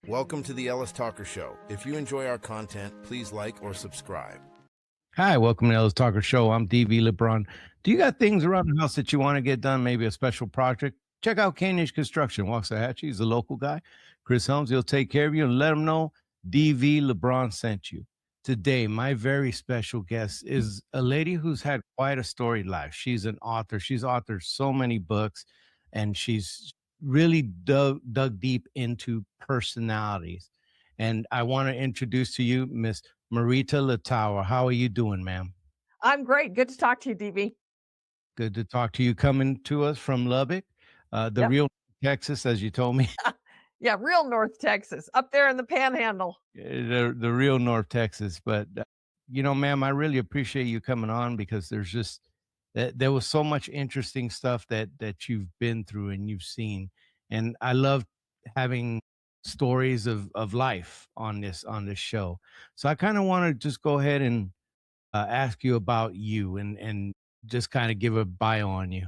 Welcome to the Ellis Talker Show. If you enjoy our content, please like or subscribe. Hi, welcome to the Ellis Talker Show. I'm DV LeBron. Do you got things around the house that you want to get done, maybe a special project? Check out Canish Construction. Waxahachie, he's a local guy. Chris Helms, he'll take care of you and let him know DV LeBron sent you. Today, my very special guest is a lady who's had quite a storied life. She's an author. She's authored so many books, and she's really dug deep into personalities. And I want to introduce to you Miss Marita Littauer. How are you doing, ma'am? I'm great. Good to talk to you, DB. Good to talk to you. Coming to us from Lubbock, Yep. real Texas, as you told me. Yeah, real North Texas, up there in the Panhandle. The real North Texas. But, ma'am, I really appreciate you coming on because there was so much interesting stuff that you've been through and you've seen. And I love having stories of life on this show. So I kind of want to just go ahead and ask you about you and just kind of give a bio on you.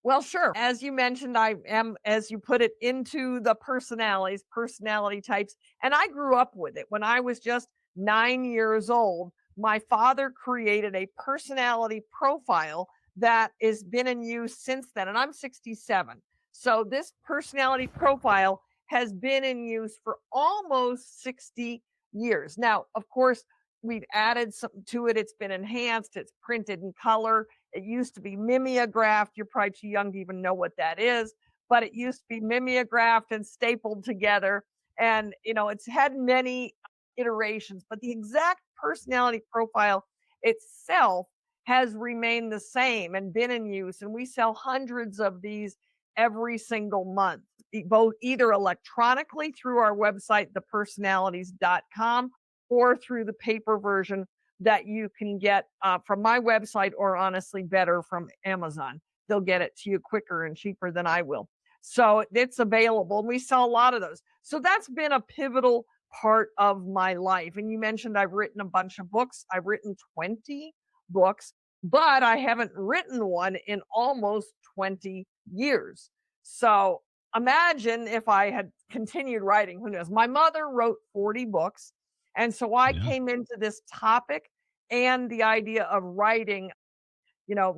Well, sure. As you mentioned, I am, as you put it, into the personality types. And I grew up with it. When I was just 9 years old, my father created a personality profile that has been in use since then. And I'm 67. So this personality profile has been in use for almost 60 years. Now, of course, we've added something to it. It's been enhanced. It's printed in color. It used to be mimeographed. You're probably too young to even know what that is, but it used to be mimeographed and stapled together. And, it's had many iterations, but the exact personality profile itself has remained the same and been in use. And we sell hundreds of these every single month, both either electronically through our website, thepersonalities.com, or through the paper version that you can get from my website, or honestly better, from Amazon. They'll get it to you quicker and cheaper than I will. So it's available. And we sell a lot of those. So that's been a pivotal part of my life. And you mentioned I've written a bunch of books. I've written 20 books, but I haven't written one in almost 20 years. So imagine if I had continued writing. Who knows? My mother wrote 40 books. And so I came into this topic and the idea of writing,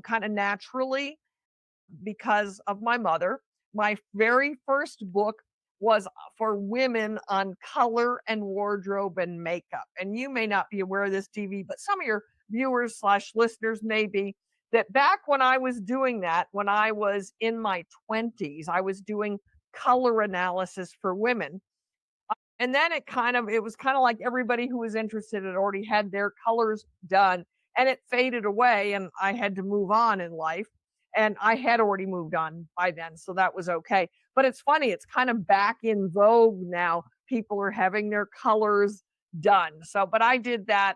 kind of naturally because of my mother. My very first book was for women on color and wardrobe and makeup. And you may not be aware of this, DV, but some of your viewers / listeners may be, that back when I was doing that, when I was in my 20s, I was doing color analysis for women. And then it was kind of like everybody who was interested had already had their colors done, and it faded away, and I had to move on in life. And I had already moved on by then, so that was okay. But it's funny, it's kind of back in vogue now. People are having their colors done. So, but I did that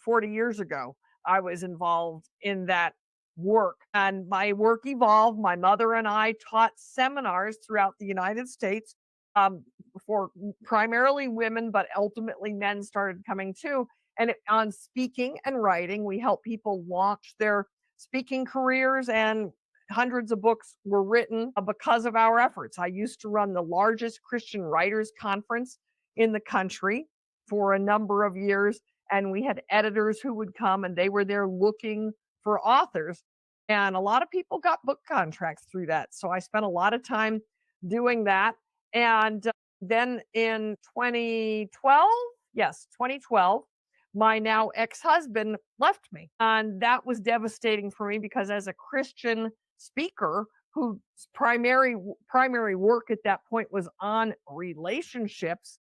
40 years ago. I was involved in that work, and my work evolved. My mother and I taught seminars throughout the United States for primarily women, but ultimately men started coming too. And on speaking and writing, we help people launch their speaking careers, and hundreds of books were written because of our efforts. I used to run the largest Christian writers conference in the country for a number of years. And we had editors who would come, and they were there looking for authors. And a lot of people got book contracts through that. So I spent a lot of time doing that. And then in 2012, my now ex-husband left me. And that was devastating for me because as a Christian speaker whose primary work at that point was on relationships,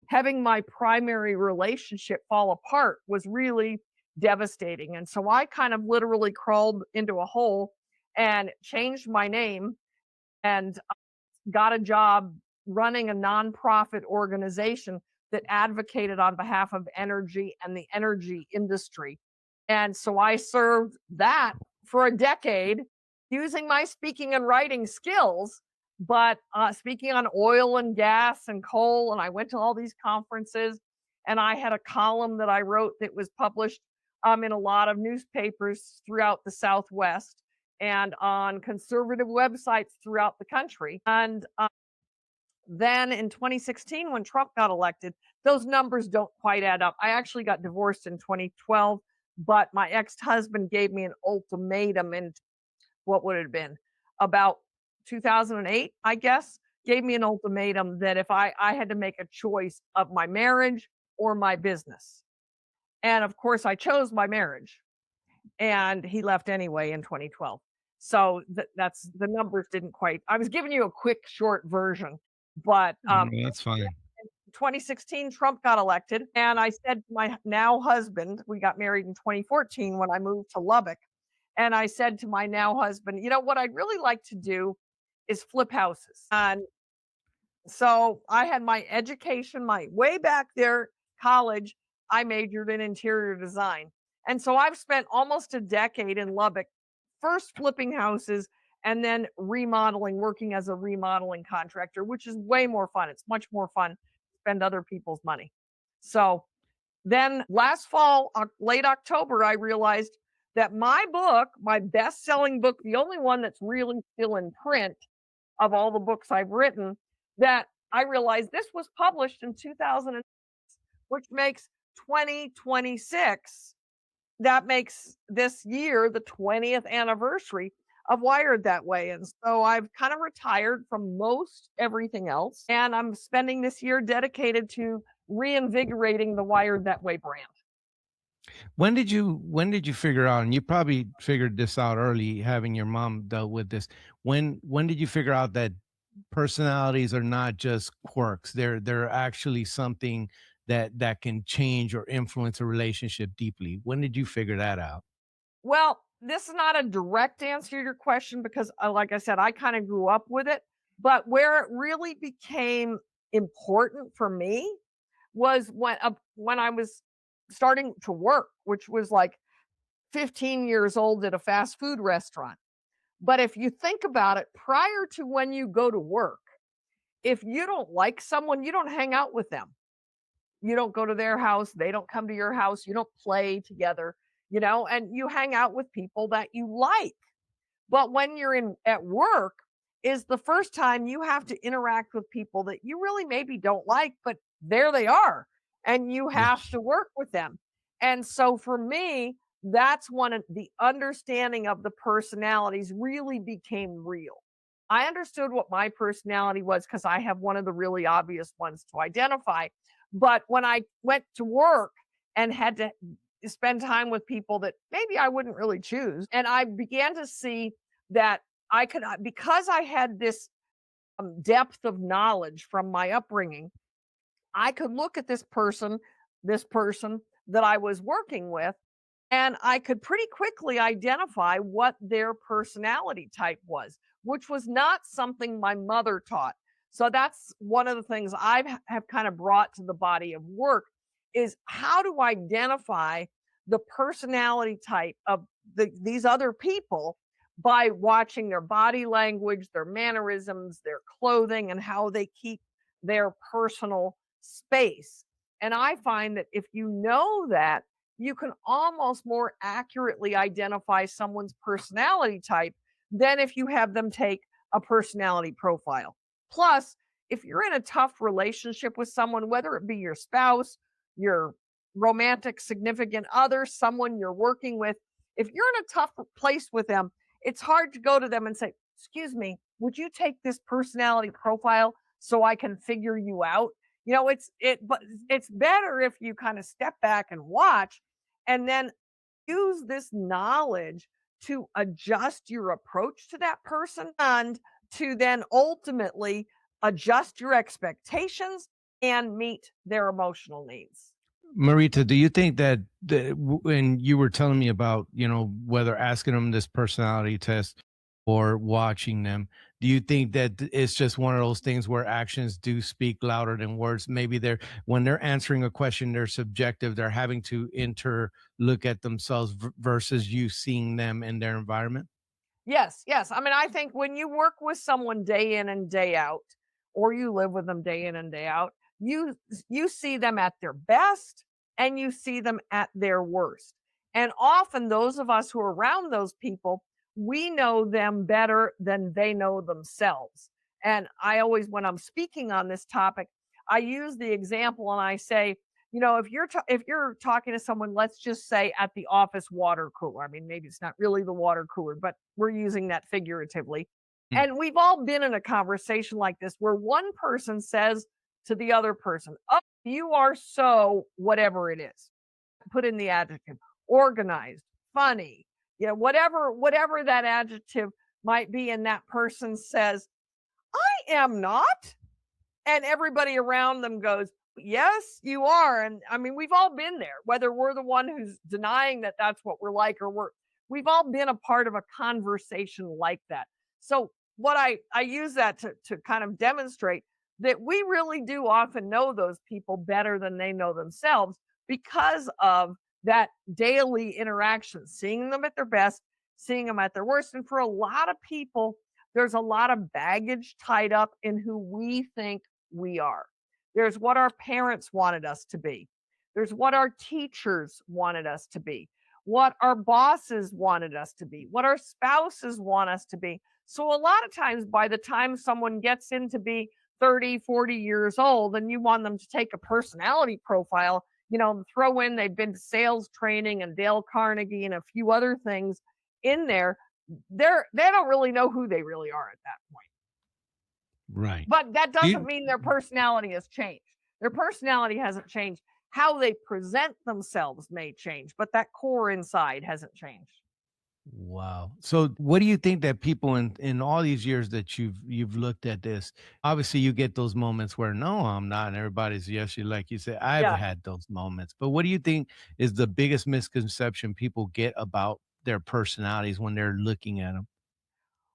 having my primary relationship fall apart was really devastating. And so I kind of literally crawled into a hole and changed my name and got a job running a nonprofit organization that advocated on behalf of energy and the energy industry. And so I served that for a decade using my speaking and writing skills, but speaking on oil and gas and coal. And I went to all these conferences, and I had a column that I wrote that was published in a lot of newspapers throughout the Southwest and on conservative websites throughout the country. And Then in 2016, when Trump got elected, those numbers don't quite add up. I actually got divorced in 2012, but my ex-husband gave me an ultimatum in, what would it have been, about 2008, I guess, gave me an ultimatum that if I had to make a choice of my marriage or my business. And of course, I chose my marriage. And he left anyway in 2012. So that's the numbers didn't quite. I was giving you a quick, short version, but That's fine. 2016, Trump got elected, and I said to my now husband, we got married in 2014 when I moved to Lubbock, and I said to my now husband, you know what I'd really like to do is flip houses. And so I had my education, my way back there, college, I majored in interior design. And so I've spent almost a decade in Lubbock, first flipping houses and then remodeling, working as a remodeling contractor, which is way more fun. It's much more fun to spend other people's money. So then last fall, late October, I realized that my book, my best-selling book, the only one that's really still in print of all the books I've written, that I realized this was published in 2000, which makes 2026. That makes this year the 20th anniversary of Wired That Way. And so I've kind of retired from most everything else. And I'm spending this year dedicated to reinvigorating the Wired That Way brand. When did you figure out, and you probably figured this out early, having your mom dealt with this, when did you figure out that personalities are not just quirks? They're actually something that can change or influence a relationship deeply. When did you figure that out? Well, this is not a direct answer to your question because, like I said, I kind of grew up with it. But where it really became important for me was when I was starting to work, which was like 15 years old at a fast food restaurant. But if you think about it, prior to when you go to work, if you don't like someone, you don't hang out with them. You don't go to their house, they don't come to your house, you don't play together, and you hang out with people that you like. But when you're at work is the first time you have to interact with people that you really maybe don't like, but there they are, and you have Yes. to work with them. And so for me, that's when the understanding of the personalities really became real. I understood what my personality was because I have one of the really obvious ones to identify. But when I went to work and had to spend time with people that maybe I wouldn't really choose, and I began to see that I could, because I had this depth of knowledge from my upbringing, I could look at this person that I was working with, and I could pretty quickly identify what their personality type was, which was not something my mother taught. So that's one of the things have kind of brought to the body of work is how to identify the personality type of these other people by watching their body language, their mannerisms, their clothing, and how they keep their personal space. And I find that if you know that, you can almost more accurately identify someone's personality type than if you have them take a personality profile. Plus, if you're in a tough relationship with someone, whether it be your spouse, your romantic significant other, someone you're working with, if you're in a tough place with them, it's hard to go to them and say, "Excuse me, would you take this personality profile so I can figure you out?" But it's better if you kind of step back and watch and then use this knowledge to adjust your approach to that person and to then ultimately adjust your expectations and meet their emotional needs. Marita, do you think that when you were telling me about, whether asking them this personality test or watching them, do you think that it's just one of those things where actions do speak louder than words? Maybe when they're answering a question, they're subjective, they're having to look at themselves versus you seeing them in their environment? Yes, yes. I mean, I think when you work with someone day in and day out, or you live with them day in and day out, you see them at their best and you see them at their worst. And often those of us who are around those people, we know them better than they know themselves. And I always, when I'm speaking on this topic, I use the example and I say, if you're talking to someone, let's just say at the office water cooler. I mean, maybe it's not really the water cooler, but we're using that figuratively. Hmm. And we've all been in a conversation like this where one person says to the other person, "Oh, you are so whatever it is." Put in the adjective, organized, funny, whatever that adjective might be, and that person says, "I am not." And everybody around them goes, "Yes, you are." And I mean, we've all been there, whether we're the one who's denying that that's what we're like, or we've all been a part of a conversation like that. So what I use that to kind of demonstrate that we really do often know those people better than they know themselves because of that daily interaction, seeing them at their best, seeing them at their worst. And for a lot of people, there's a lot of baggage tied up in who we think we are. There's what our parents wanted us to be. There's what our teachers wanted us to be, what our bosses wanted us to be, what our spouses want us to be. So a lot of times, by the time someone gets in to be 30, 40 years old, and you want them to take a personality profile, throw in they've been to sales training and Dale Carnegie and a few other things in there, they don't really know who they really are at that point. Right. But that doesn't mean their personality has changed. Their personality hasn't changed. How they present themselves may change, but that core inside hasn't changed. Wow. So what do you think that people in all these years that you've looked at this, obviously you get those moments where no, I'm not, and everybody's yes, you like you said, I've Yeah. had those moments. But what do you think is the biggest misconception people get about their personalities when they're looking at them?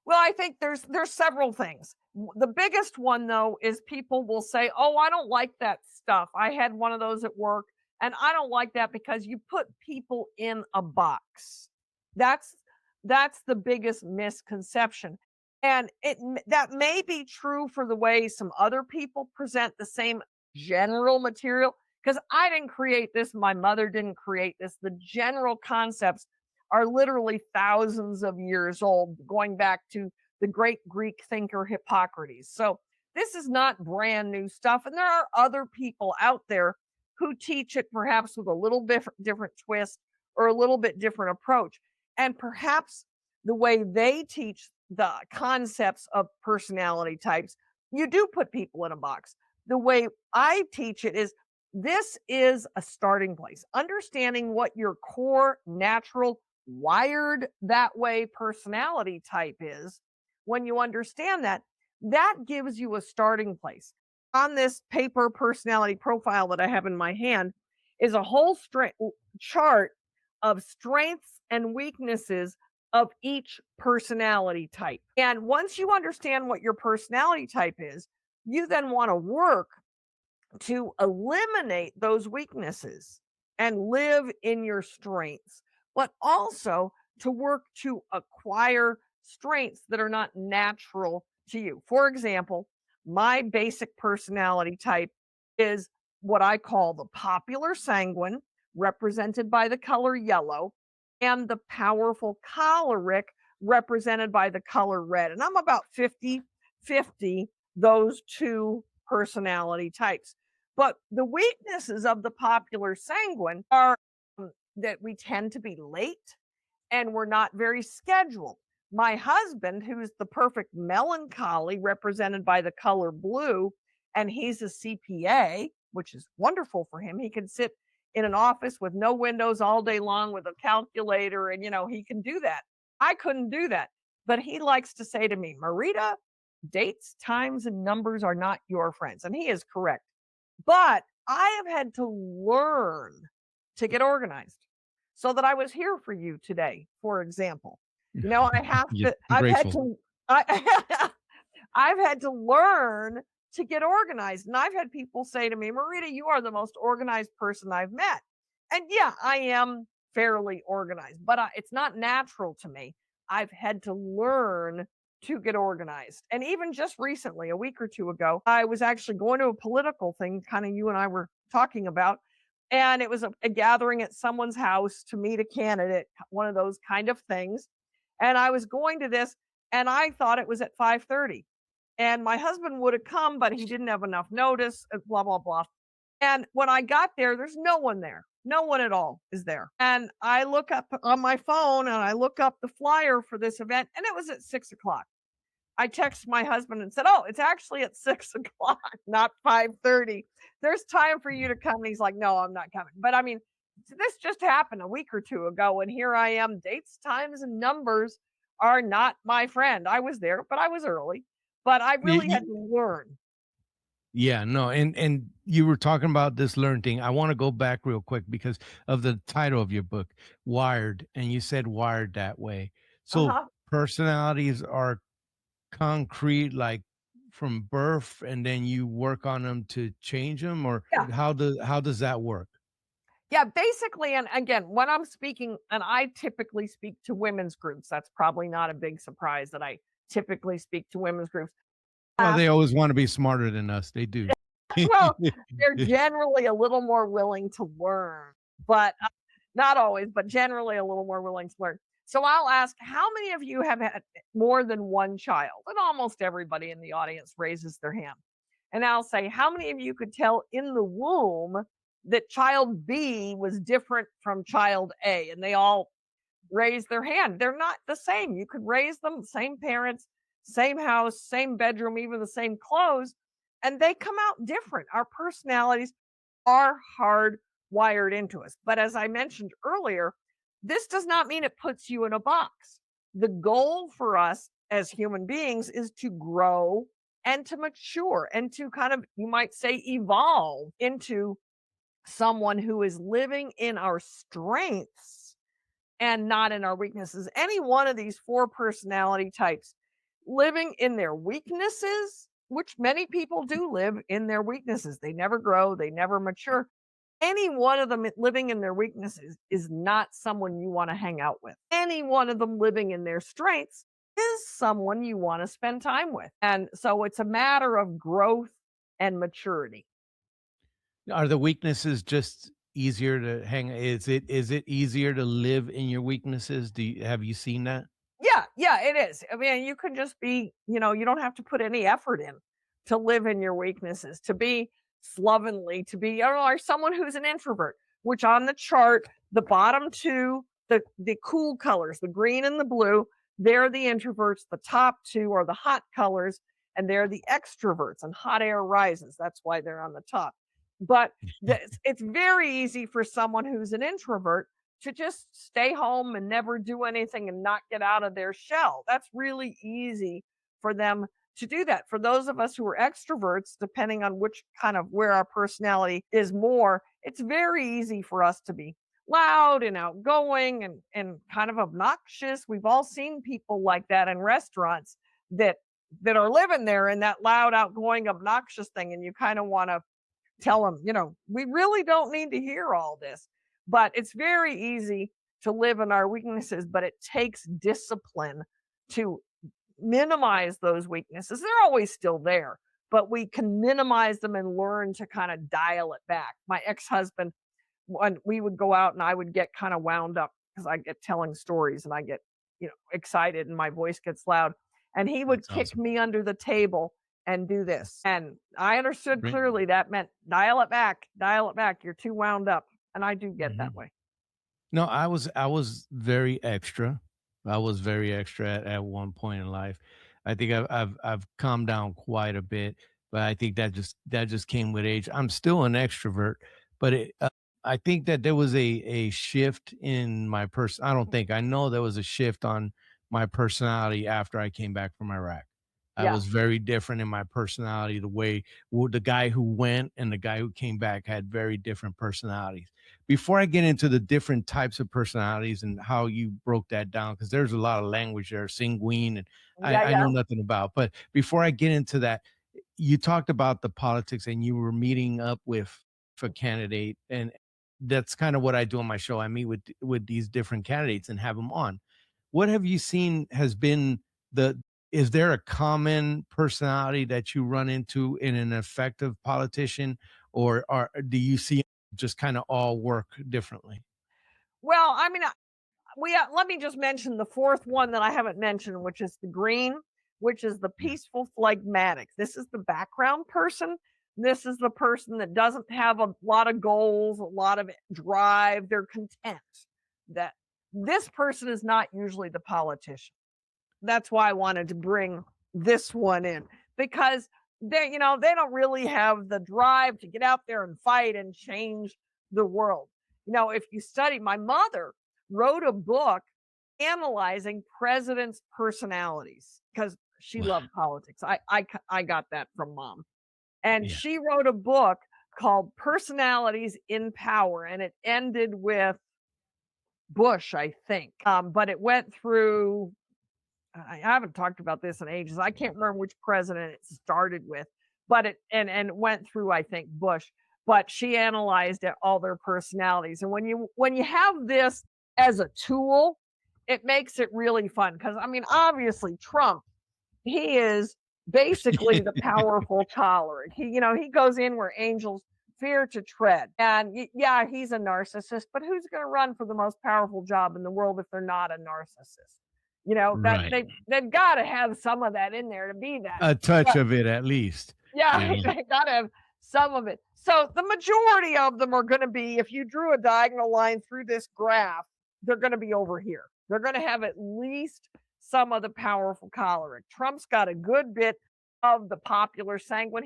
Well, I think there's several things. The biggest one though is people will say, "Oh, I don't like that stuff. I had one of those at work and I don't like that because you put people in a box." That's the biggest misconception. And that may be true for the way some other people present the same general material, because I didn't create this, my mother didn't create this. The general concepts are literally thousands of years old, going back to the great Greek thinker Hippocrates. So this is not brand new stuff. And there are other people out there who teach it perhaps with a little bit different twist or a little bit different approach. And perhaps the way they teach the concepts of personality types, you do put people in a box. The way I teach it is, this is a starting place. Understanding what your core, natural, wired that way personality type is, when you understand that, that gives you a starting place. On this paper personality profile that I have in my hand is a whole chart of strengths and weaknesses of each personality type. And once you understand what your personality type is, you then want to work to eliminate those weaknesses and live in your strengths, but also to work to acquire strengths that are not natural to you. For example, my basic personality type is what I call the popular sanguine, represented by the color yellow, and the powerful choleric, represented by the color red. And I'm about 50-50 those two personality types. But the weaknesses of the popular sanguine are that we tend to be late and we're not very scheduled. My husband, who's the perfect melancholy, represented by the color blue, and he's a CPA, which is wonderful for him. He can sit in an office with no windows all day long with a calculator, and he can do that. I couldn't do that. But he likes to say to me, "Marita, dates, times, and numbers are not your friends." And he is correct. But I have had to learn to get organized so that I was here for you today, for example. I have Yeah, to, I'm I've had grateful. to, I, I've had to learn to get organized. And I've had people say to me, "Marita, you are the most organized person I've met." And yeah, I am fairly organized, but it's not natural to me. I've had to learn to get organized. And even just recently, a week or two ago, I was actually going to a political thing, kind of you and I were talking about. And it was a gathering at someone's house to meet a candidate, one of those kind of things. And I was going to this, and I thought it was at 5:30. And my husband would have come, but he didn't have enough notice, blah, blah, blah. And when I got there, there's no one there. No one at all is there. And I look up on my phone and I look up the flyer for this event, and it was at 6 o'clock. I text my husband and said, "Oh, it's actually at 6 o'clock, not 5:30. There's time for you to come." And he's like, "No, I'm not coming." But I mean, this just happened a week or two ago, and here I am. Dates, times, and numbers are not my friend. I was there, but I was early. But I really had to learn. Yeah, no, and you were talking about this learn thing. I want to go back real quick because of the title of your book, Wired, and you said wired that way. So Uh-huh. personalities are concrete, like from birth, and then you work on them to change them, or Yeah. how does that work? Yeah, basically, and again, when I'm speaking, and I typically speak to women's groups, that's probably not a big surprise that I typically speak to women's groups. Well, they Ask, always want to be smarter than us. They do. well, they're generally a little more willing to learn, but not always, but generally a little more willing to learn. So I'll ask, how many of you have had more than one child? And almost everybody in the audience raises their hand. And I'll say, how many of you could tell in the womb that child B was different from child A? And they all raise their hand. They're not the same. You could raise them, same parents, same house, same bedroom, even the same clothes, and they come out different. Our personalities are hardwired into us. But as I mentioned earlier, this does not mean it puts you in a box. The goal for us as human beings is to grow and to mature and to kind of, you might say, evolve into someone who is living in our strengths and not in our weaknesses. Any one of these four personality types living in their weaknesses, which many people do live in their weaknesses, they never grow, they never mature. Any one of them living in their weaknesses is not someone you want to hang out with. Any one of them living in their strengths is someone you want to spend time with. And so it's a matter of growth and maturity. Are the weaknesses just easier to hang? Is it easier to live in your weaknesses? Have you seen that? Yeah, yeah, it is. I mean, you can just be, you don't have to put any effort in to live in your weaknesses, to be slovenly, to be, I don't know, or someone who's an introvert, which on the chart, the bottom two, the cool colors, the green and the blue, they're the introverts. The top two are the hot colors, and they're the extroverts, and hot air rises. That's why they're on the top. But it's very easy for someone who's an introvert to just stay home and never do anything and not get out of their shell. That's really easy for them to do that. For those of us who are extroverts, depending on which kind of where our personality is more, it's very easy for us to be loud and outgoing and kind of obnoxious. We've all seen people like that in restaurants that are living there in that loud, outgoing, obnoxious thing. And you kind of want to tell them, we really don't need to hear all this. But it's very easy to live in our weaknesses, but it takes discipline to minimize those weaknesses. They're always still there, but we can minimize them and learn to kind of dial it back. My ex-husband, when we would go out and I would get kind of wound up because I get telling stories and I get, excited and my voice gets loud. And he would That's kick awesome. me under the table and do this. And I understood Right. clearly that meant dial it back, dial it back. You're too wound up. And I do get that Mhm. way. No, I was very extra. I was very extra at one point in life. I think I've calmed down quite a bit, but I think that just came with age. I'm still an extrovert, but I think that there was a shift in my person. I don't think I know there was a shift on my personality after I came back from Iraq. I Yeah. was very different in my personality. The guy who went and the guy who came back had very different personalities. Before I get into the different types of personalities and how you broke that down, because there's a lot of language there, sanguine, and Yeah. I know Yeah. nothing about. But before I get into that, you talked about the politics and you were meeting up with a candidate, and that's kind of what I do on my show. I meet with these different candidates and have them on. What have you seen has been the is there a common personality that you run into in an effective politician, or do you see just kind of all work differently? Well, I mean, let me just mention the fourth one that I haven't mentioned, which is the green. which is the peaceful phlegmatic. This is the background person. This is the person that doesn't have a lot of goals, a lot of drive. They're content. That this person is not usually the politician. That's why I wanted to bring this one in, because they don't really have the drive to get out there and fight and change the world. If you study, my mother wrote a book analyzing presidents' personalities because she loved politics. I got that from mom. And Yeah. she wrote a book called Personalities in Power, and it ended with Bush, I think. But it went through, I haven't talked about this in ages. I can't remember which president it started with, but it went through, I think, Bush. But she analyzed all their personalities. And when you have this as a tool, it makes it really fun. Because obviously Trump, he is basically the powerful tolerant. He goes in where angels fear to tread. And yeah, he's a narcissist, but who's going to run for the most powerful job in the world if they're not a narcissist? That they've got to have some of that in there to be that. A touch of it at least. Yeah, they got to have some of it. So the majority of them are going to be, if you drew a diagonal line through this graph, they're going to be over here. They're going to have at least some of the powerful choleric. Trump's got a good bit of the popular sanguine.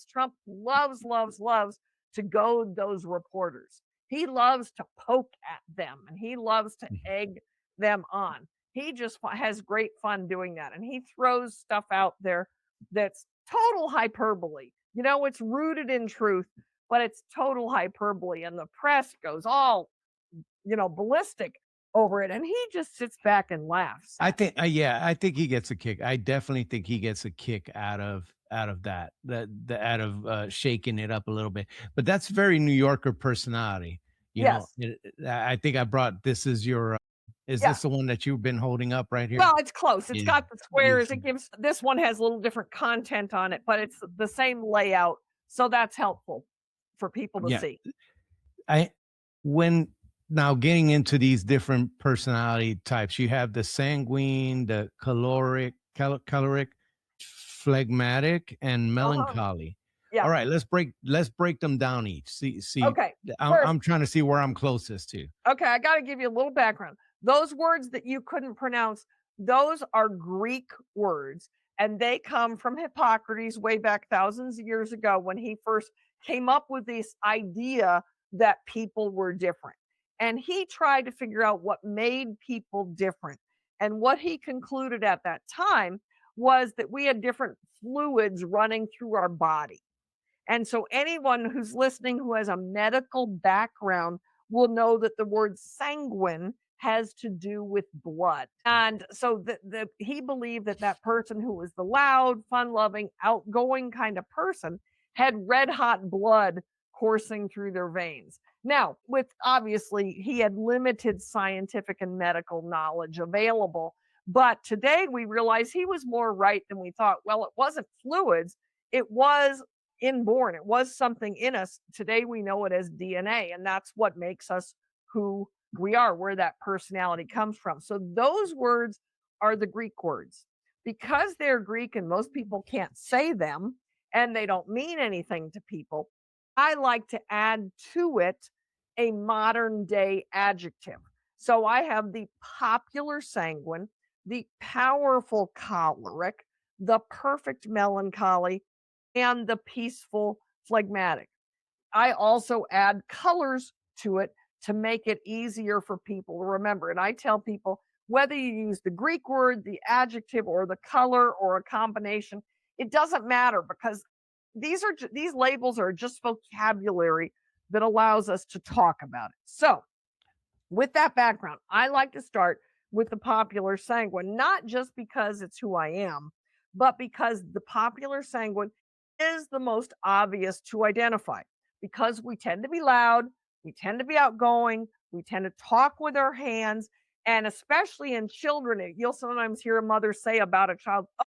Trump loves to goad those reporters. He loves to poke at them, and he loves to egg them on. He just has great fun doing that. And he throws stuff out there that's total hyperbole. It's rooted in truth, but it's total hyperbole. And the press goes all, ballistic over it. And he just sits back and laughs. I think he gets a kick. I definitely think he gets a kick out of that, out of shaking it up a little bit. But that's very New Yorker personality. I think I brought, this is your, this the one that you've been holding up right here? Well, it's close. It's got the squares. This one has a little different content on it, but it's the same layout. So that's helpful for people to see. Now getting into these different personality types, you have the sanguine, the choleric, phlegmatic, and melancholy. Yeah. All right, let's break them down each. See. Okay. I'm trying to see where I'm closest to. Okay, I got to give you a little background. Those words that you couldn't pronounce, those are Greek words, and they come from Hippocrates way back thousands of years ago when he first came up with this idea that people were different. And he tried to figure out what made people different. And what he concluded at that time was that we had different fluids running through our body. And so anyone who's listening who has a medical background will know that the word sanguine has to do with blood. And so he believed that person who was the loud, fun-loving, outgoing kind of person had red hot blood coursing through their veins. Now, obviously, he had limited scientific and medical knowledge available, but today we realize he was more right than we thought. Well, it wasn't fluids, it was inborn. It was something in us. Today we know it as DNA, and that's what makes us who we are, where that personality comes from. So those words are the Greek words. Because they're Greek and most people can't say them, and they don't mean anything to people, I like to add to it a modern day adjective. So I have the popular sanguine, the powerful choleric, the perfect melancholy, and the peaceful phlegmatic. I also add colors to it to make it easier for people to remember. And I tell people, whether you use the Greek word, the adjective, or the color, or a combination, it doesn't matter, because these labels are just vocabulary that allows us to talk about it. So with that background, I like to start with the popular sanguine, not just because it's who I am, but because the popular sanguine is the most obvious to identify, because we tend to be loud, we tend to be outgoing, we tend to talk with our hands, and especially in children, you'll sometimes hear a mother say about a child, oh,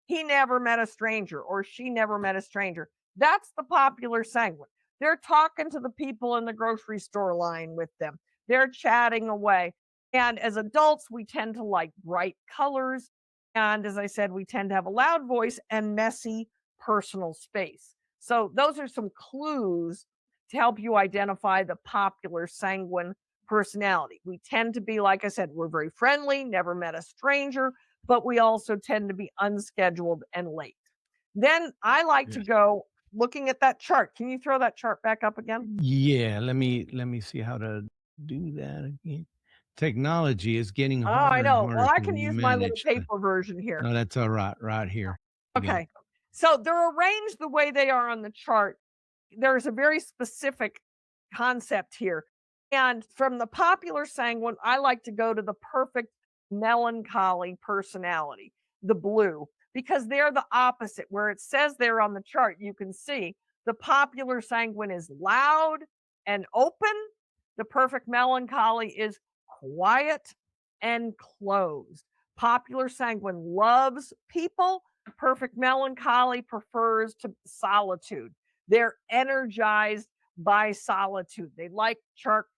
he never met a stranger, or she never met a stranger. That's the popular sanguine. They're talking to the people in the grocery store line with them. They're chatting away. And as adults, we tend to like bright colors And as I said, we tend to have a loud voice and messy personal space. So those are some clues to help you identify the popular sanguine personality. We tend to be, like I said, we're very friendly, never met a stranger, but we also tend to be unscheduled and late. Then I like to Yes. go looking at that chart. Can you throw that chart back up again? Yeah, let me see how to do that again. Technology is getting Oh, I harder and know. Well, harder I to can use my little manage, but paper version here. no, that's all right, right here. Again. Okay. So they're arranged the way they are on the chart. There's a very specific concept here. And from the popular sanguine, I like to go to the perfect melancholy personality, the blue, because they're the opposite. Where it says there on the chart, you can see the popular sanguine is loud and open. The perfect melancholy is quiet and closed. Popular sanguine loves people. Perfect melancholy prefers to solitude. They're energized by solitude. They like charts,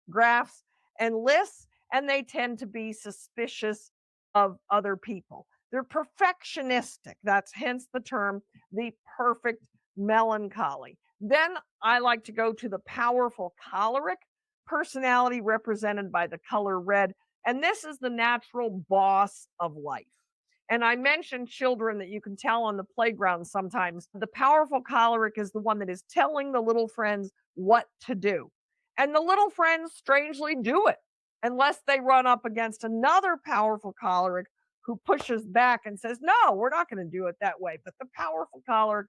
graphs, and lists, and they tend to be suspicious of other people. They're perfectionistic. That's hence the term, the perfect melancholy. Then I like to go to the powerful choleric personality represented by the color red. And this is the natural boss of life. And I mentioned children that you can tell on the playground sometimes. The powerful choleric is the one that is telling the little friends what to do. And the little friends strangely do it unless they run up against another powerful choleric who pushes back and says, no, we're not going to do it that way. But the powerful choleric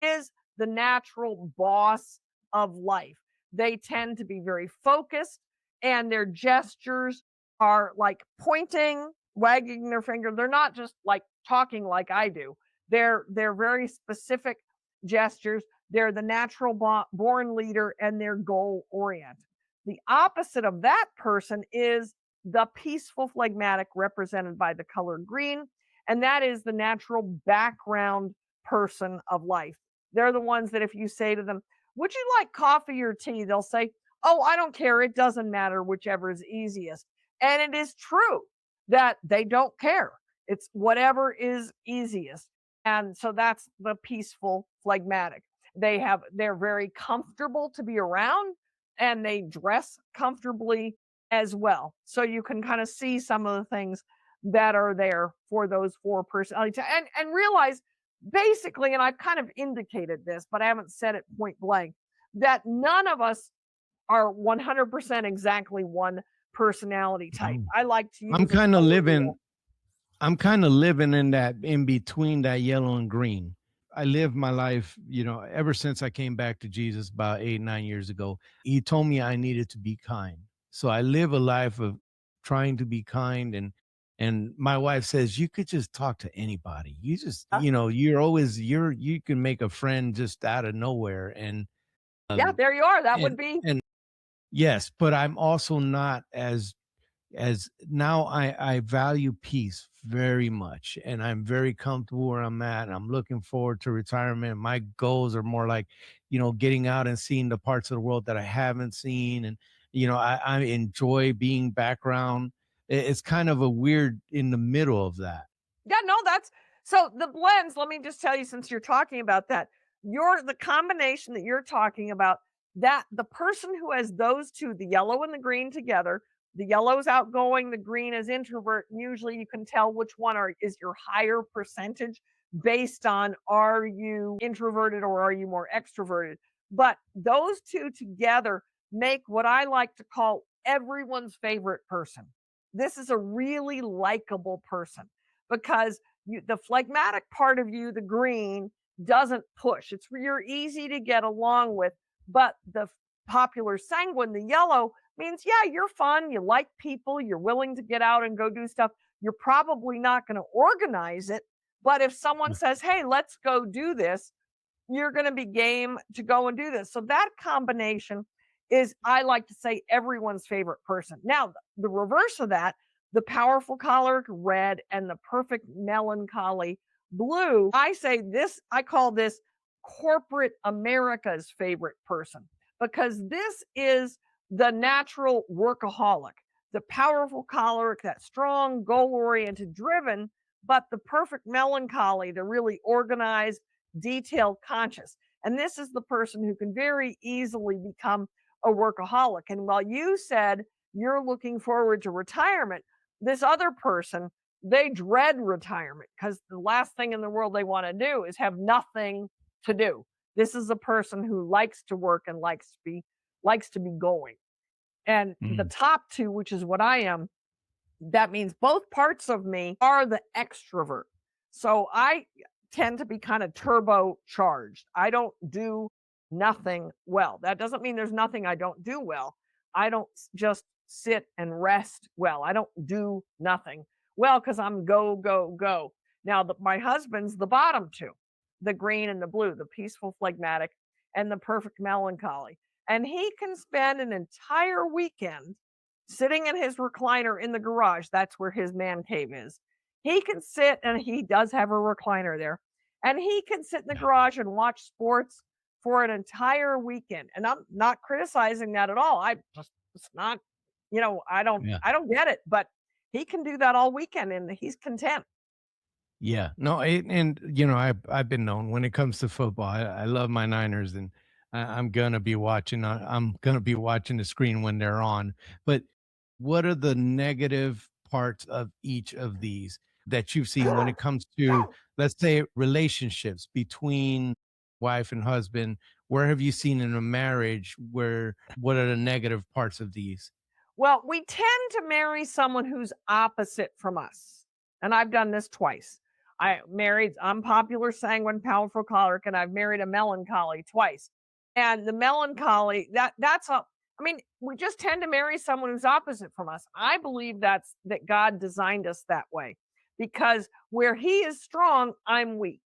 is the natural boss of life. They tend to be very focused, and their gestures are like pointing, wagging their finger. They're not just like talking like I do. They're very specific gestures. They're the natural born leader, and they're goal oriented. The opposite of that person is the peaceful phlegmatic, represented by the color green, and that is the natural background person of life. They're the ones that if you say to them, would you like coffee or tea? They'll say, oh, I don't care. It doesn't matter, whichever is easiest. And it is true that they don't care. It's whatever is easiest. And so that's the peaceful phlegmatic. They're very comfortable to be around, and they dress comfortably as well. So you can kind of see some of the things that are there for those four personalities, and realize basically, and I've kind of indicated this, but I haven't said it point blank, that none of us are 100% exactly one personality type. No. I like to use I'm a kind of color living wheel. I'm kind of living in that in between that yellow and green. I lived my life, ever since I came back to Jesus about 8, 9 years ago. He told me I needed to be kind. So I live a life of trying to be kind. And my wife says, you could just talk to anybody. You just, Huh? you can make a friend just out of nowhere. And, Yeah, um, there you are. That would and, be, and yes, but I'm also not as now I value peace very much, and I'm very comfortable where I'm at. I'm looking forward to retirement. My goals are more like, getting out and seeing the parts of the world that I haven't seen. And, I enjoy being background. It's kind of a weird in the middle of that. yeah, no, that's so the blends. Let me just tell you, since you're talking about that, the combination that you're talking about, that the person who has those two, the yellow and the green together, the yellow is outgoing, the green is introvert. Usually you can tell which one is your higher percentage based on, are you introverted or are you more extroverted? But those two together make what I like to call everyone's favorite person. This is a really likable person because the phlegmatic part of you, the green, doesn't push. You're easy to get along with, but the popular sanguine, the yellow, means yeah, you're fun, you like people, you're willing to get out and go do stuff. You're probably not going to organize it, but if someone says, "Hey, let's go do this," you're going to be game to go and do this. So that combination is, I like to say, everyone's favorite person. Now, the reverse of that, the powerful choleric red and the perfect melancholy blue, I call this corporate America's favorite person, because this is the natural workaholic, the powerful choleric, that strong, goal oriented, driven, but the perfect melancholy, the really organized, detailed, conscious. And this is the person who can very easily become a workaholic. And while you said you're looking forward to retirement, this other person, they dread retirement because the last thing in the world they want to do is have nothing to do. This is a person who likes to work and likes to be going. And the Mm. top two, which is what I am, that means both parts of me are the extrovert. So I tend to be kind of turbocharged. I don't do nothing well. That doesn't mean there's nothing I don't do well. I don't just sit and rest well. I don't do nothing well because I'm go, go, go. Now, my husband's the bottom two, the green and the blue, the peaceful phlegmatic and the perfect melancholy. And he can spend an entire weekend sitting in his recliner in the garage. That's where his man cave is. He can sit, and he does have a recliner there, and he can sit in the garage and watch sports for an entire weekend. And I'm not criticizing that at all. It's not, Yeah. I don't get it, but he can do that all weekend and he's content. Yeah. No, and I've been known when it comes to football. I love my Niners, and I'm gonna be watching. I'm gonna be watching the screen when they're on. But what are the negative parts of each of these that you've seen when it comes to, let's say, relationships between wife and husband? Where have you seen in a marriage where what are the negative parts of these? Well, we tend to marry someone who's opposite from us. And I've done this twice. I'm popular, sanguine, powerful, choleric, and I've married a melancholy twice. And the melancholy, I mean, we just tend to marry someone who's opposite from us. I believe that God designed us that way because where he is strong, I'm weak.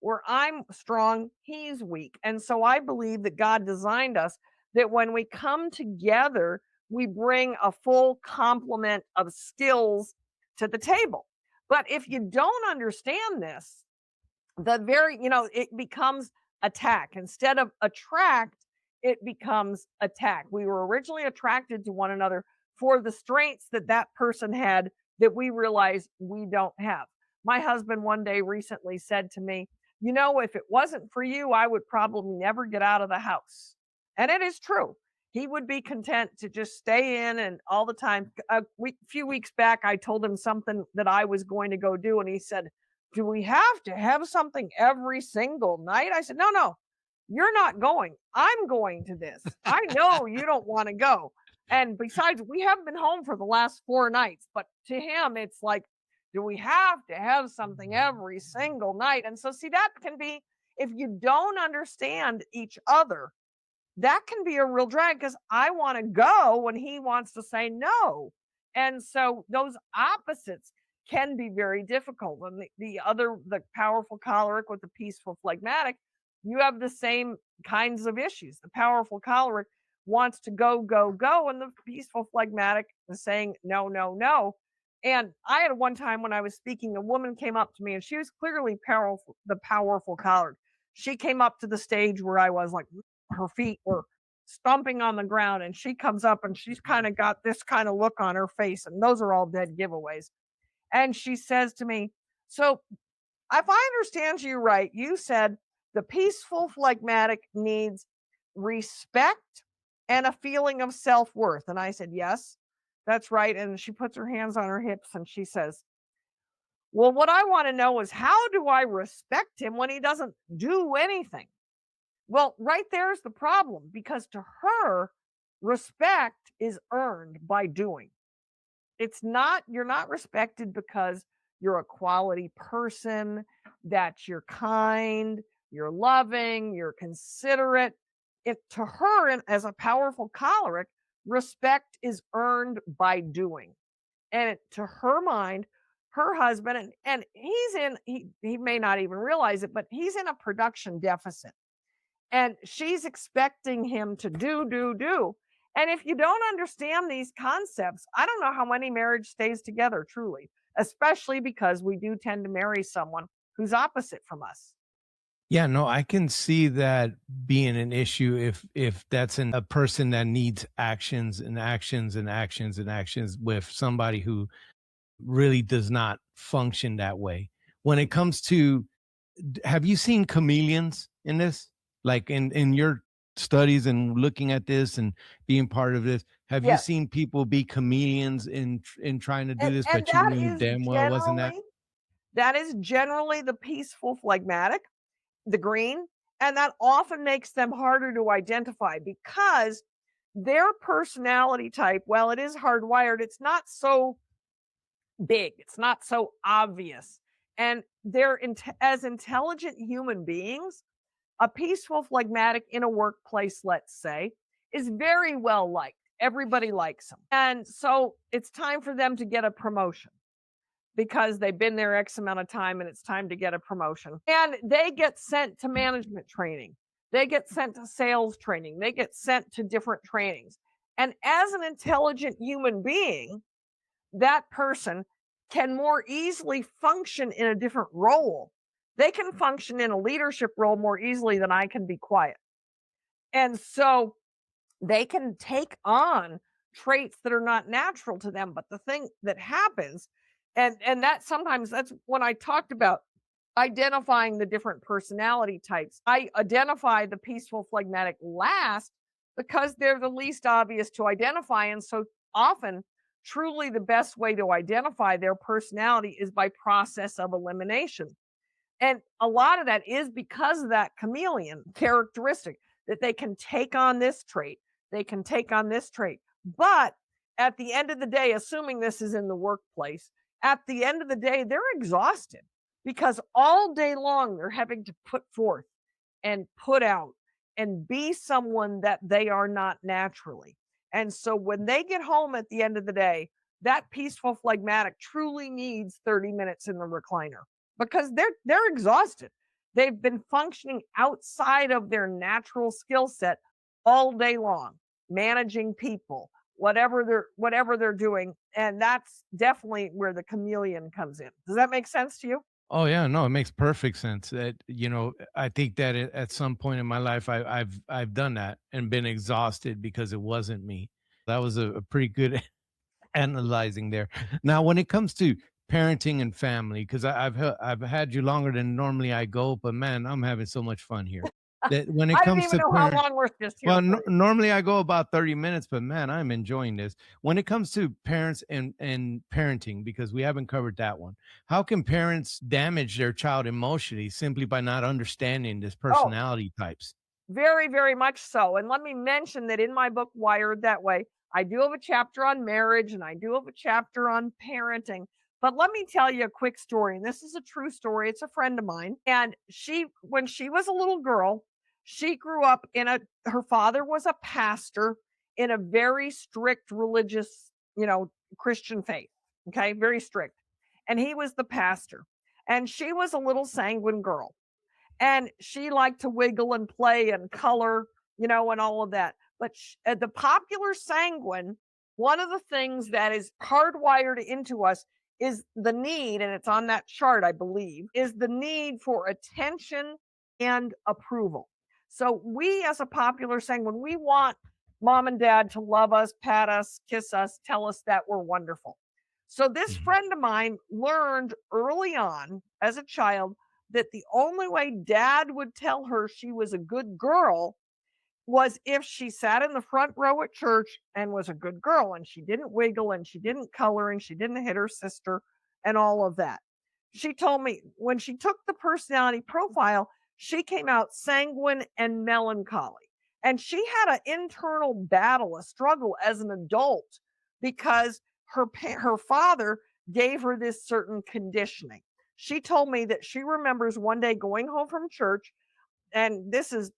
Where I'm strong, he's weak. And so I believe that God designed us that when we come together, we bring a full complement of skills to the table. But if you don't understand this, it becomes attack. Instead of attract, it becomes attack. We were originally attracted to one another for the strengths that that person had that we realize we don't have. My husband one day recently said to me, if it wasn't for you, I would probably never get out of the house. And it is true. He would be content to just stay in and all the time. Few weeks back, I told him something that I was going to go do. And he said, do we have to have something every single night? I said, no, you're not going. I'm going to this. I know you don't want to go. And besides, we haven't been home for the last 4 nights. But to him, it's like, do we have to have something every single night? And so, see, that can be, if you don't understand each other, that can be a real drag because I want to go when he wants to say no. And so those opposites can be very difficult. When the powerful choleric with the peaceful phlegmatic, you have the same kinds of issues. The powerful choleric wants to go, go, go, and the peaceful phlegmatic is saying no, no, no. And I had one time when I was speaking, a woman came up to me and she was clearly powerful, the powerful choleric. She came up to the stage where I was like, her feet were stomping on the ground, and she comes up and she's kind of got this kind of look on her face, and those are all dead giveaways. And she says to me, so if I understand you right, you said the peaceful phlegmatic needs respect and a feeling of self-worth. And I said, yes, that's right. And she puts her hands on her hips and she says, well, what I want to know is how do I respect him when he doesn't do anything? Well, right there's the problem, because to her, respect is earned by doing. You're not respected because you're a quality person, that you're kind, you're loving, you're considerate. To her, and as a powerful choleric, respect is earned by doing. And to her mind, her husband, and he may not even realize it, but he's in a production deficit. And she's expecting him to do. And if you don't understand these concepts, I don't know how many marriage stays together truly, especially because we do tend to marry someone who's opposite from us. Yeah, no, I can see that being an issue if that's a person that needs actions and actions and actions and actions with somebody who really does not function that way. When it comes to, have you seen chameleons in this? Like in your studies and looking at this and being part of this, have you Yes. seen people be chameleons in trying to do this, And but you knew damn well it wasn't that? that is generally the peaceful phlegmatic, the green, and that often makes them harder to identify because their personality type, well, it is hardwired, it's not so big, it's not so obvious. And they're as intelligent human beings, a peaceful phlegmatic in a workplace, let's say, is very well liked. Everybody likes them. And so it's time for them to get a promotion because they've been there X amount of time and it's time to get a promotion. And they get sent to management training. They get sent to sales training. They get sent to different trainings. And as an intelligent human being, that person can more easily function in a different role. They can function in a leadership role more easily than I can be quiet. And so they can take on traits that are not natural to them. But the thing that happens, and that sometimes that's when I talked about identifying the different personality types. I identify the peaceful phlegmatic last because they're the least obvious to identify. And so often, truly the best way to identify their personality is by process of elimination. And a lot of that is because of that chameleon characteristic that they can take on this trait, they can take on this trait. But at the end of the day, assuming this is in the workplace, at the end of the day, they're exhausted because all day long they're having to put forth and put out and be someone that they are not naturally. And so when they get home at the end of the day, that peaceful phlegmatic truly needs 30 minutes in the recliner because they're exhausted. They've been functioning outside of their natural skill set all day long, managing people, whatever they're doing, and that's definitely where the chameleon comes in. Does that make sense to you? Oh yeah, no, it makes perfect sense. That I think that at some point in my life, I've done that and been exhausted because it wasn't me. That was a pretty good analyzing there. Now, when it comes to parenting and family, because I've had you longer than normally I go, but man, I'm having so much fun here. That when it I don't comes even to know how long we're just here well, for. normally I go about 30 minutes, but man, I'm enjoying this. When it comes to parents and parenting, because we haven't covered that one, how can parents damage their child emotionally simply by not understanding this Oh, personality types? very, very much so. And let me mention that in my book, Wired That Way, I do have a chapter on marriage and I do have a chapter on parenting. But let me tell you a quick story. And this is a true story. It's a friend of mine. And when she was a little girl, she grew up her father was a pastor in a very strict religious, Christian faith. Okay. Very strict. And he was the pastor. And she was a little sanguine girl and she liked to wiggle and play and color, and all of that. But the popular sanguine, one of the things that is hardwired into us is the need, and it's on that chart, I believe, is the need for attention and approval. So we, as a popular sanguine, we want mom and dad to love us, pat us, kiss us, tell us that we're wonderful. So this Mhm. friend of mine learned early on as a child that the only way dad would tell her she was a good girl was if she sat in the front row at church and was a good girl and she didn't wiggle and she didn't color and she didn't hit her sister and all of that. She told me when she took the personality profile, she came out sanguine and melancholy. And she had an internal battle, a struggle as an adult because her father gave her this certain conditioning. She told me that she remembers one day going home from church, and this is,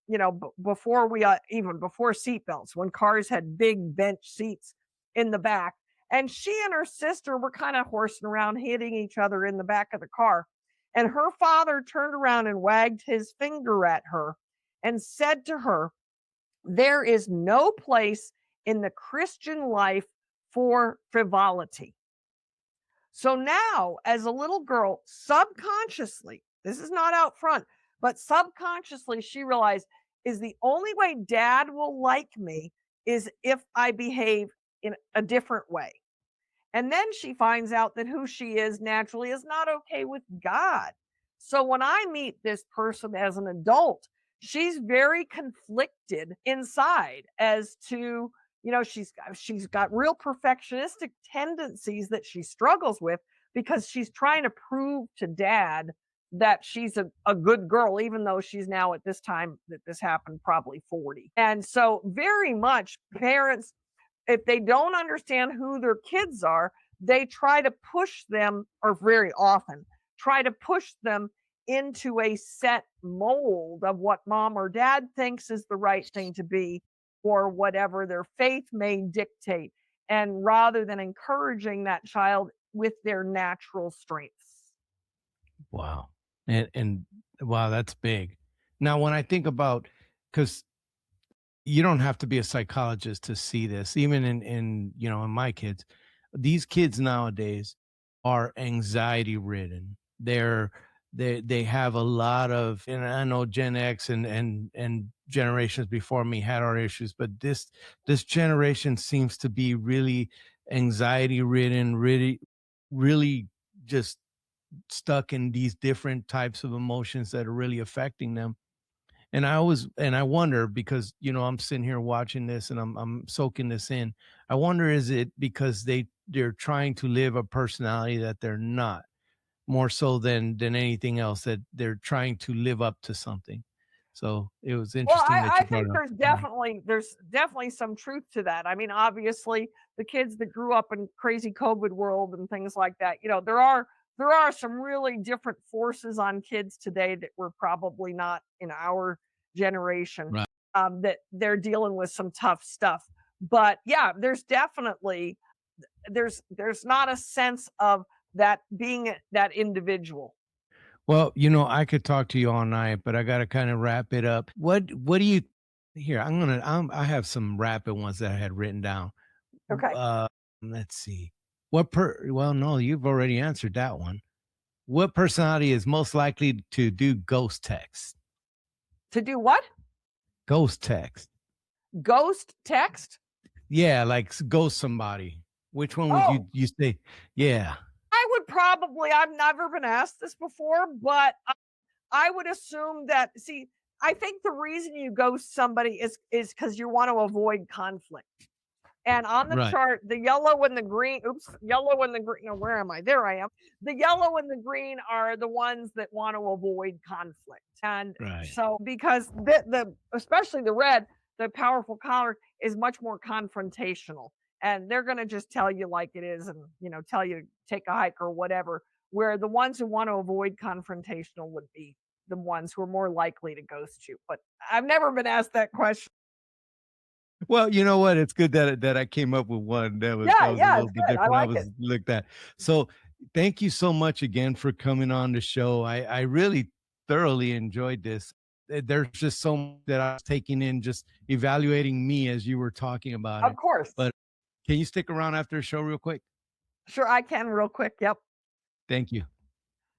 before we even before seatbelts, when cars had big bench seats in the back. And she and her sister were kind of horsing around, hitting each other in the back of the car. And her father turned around and wagged his finger at her and said to her, "There is no place in the Christian life for frivolity." So now, as a little girl, subconsciously, this is not out front, but subconsciously, she realized is the only way dad will like me is if I behave in a different way. And then she finds out that who she is naturally is not okay with God. So when I meet this person as an adult, she's very conflicted inside as to, she's got real perfectionistic tendencies that she struggles with because she's trying to prove to dad that she's a good girl, even though she's now at this time that this happened probably 40. And so very much parents, if they don't understand who their kids are, they try to push them, or very often try to push them into a set mold of what mom or dad thinks is the right thing to be, or whatever their faith may dictate. And rather than encouraging that child with their natural strengths. Wow. And wow, that's big. Now, when I think about, because you don't have to be a psychologist to see this, even in my kids, these kids nowadays are anxiety ridden. They have a lot of, and I know Gen X and generations before me had our issues, but this generation seems to be really anxiety ridden, really just stuck in these different types of emotions that are really affecting them. And I wonder, because I'm sitting here watching this and I'm soaking this in. I wonder, is it because they're trying to live a personality that they're not, more so than anything else, that they're trying to live up to something. So it was Well, interesting that I you brought think it up. there's definitely some truth to that. I mean, obviously, the kids that grew up in crazy COVID world and things like that, there are some really different forces on kids today that were probably not in our generation. Right. That they're dealing with some tough stuff. But yeah, there's not a sense of that being that individual. Well, I could talk to you all night, but I got to kind of wrap it up. What do you here? I have some rapid ones that I had written down. Okay. Uh, let's see. Well, no, you've already answered that one. What personality is most likely to do ghost text? To do what? Ghost text. Ghost text? Yeah, like ghost somebody. Which one would Oh, you say? Yeah. I've never been asked this before, but I would assume that, see, I think the reason you ghost somebody is because you want to avoid conflict. And on the Right. chart, the yellow and the green, yellow and the green, no, where am I? There I am. The yellow and the green are the ones that want to avoid conflict. And Right. so, because the especially the red, the powerful color is much more confrontational. And they're going to just tell you like it is and, tell you to take a hike or whatever. Where the ones who want to avoid confrontational would be the ones who are more likely to ghost you. But I've never been asked that question. Well, you know what? It's good that I came up with one that Yeah, was a yeah, little it's bit good. I different. I like it. was looked at. So thank you so much again for coming on the show. I really thoroughly enjoyed this. There's just so much that I was taking in, just evaluating me as you were talking about Of it. course. But can you stick around after the show real quick? Sure, I can real quick. Yep. Thank you.